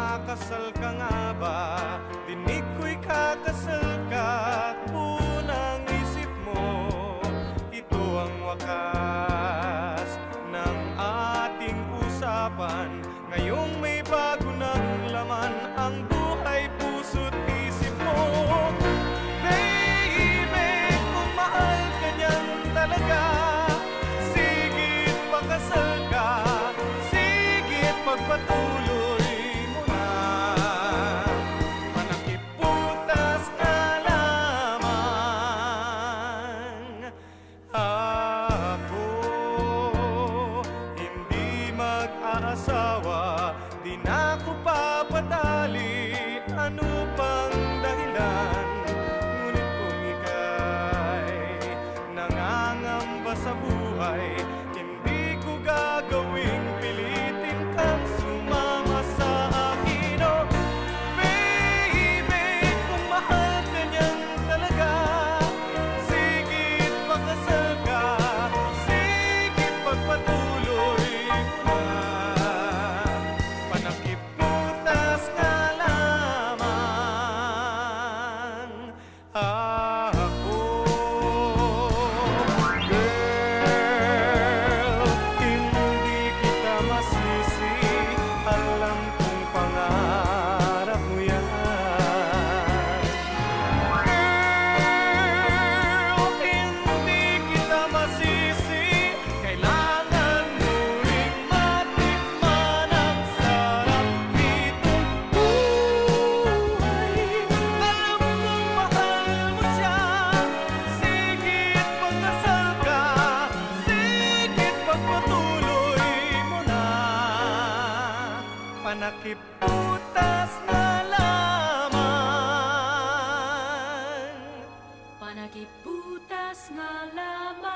makasal ka nga ba? Dinig ko'y kakasal ka, unang isip mo. Ito ang wakas ng ating usapan. Ngayong may bago ng laman ang buhay, puso't isip mo. Baby, kung mahal ka niyan talaga, sigit pakasal ka, sigit pagpatuloy mo na. Manakip butas na lamang. Ako hindi mag-aasawa, di na ako papadali. Ano pang dahilan? Ngunit kung ika'y nangangamba sa buhay, hindi ko gagawing pilitin kang sumama sa akin. Oh, baby, kung mahal ka niyan talaga, sigit pakasal ka, sigit pagpatuloy mo na. Panakip butas nga lamang. Ako, girl, hindi kita masisi. Alam kong pangarap mo yan. Girl, hindi kita masisi. Kailangan mo ring matikman ang sarap nitong buhay. Alam kong mahal mo siya. Sigit pagkasal ka, sigit pagpatuloy mo na. Panakip butas na lamang. Panakip butas nga lamang.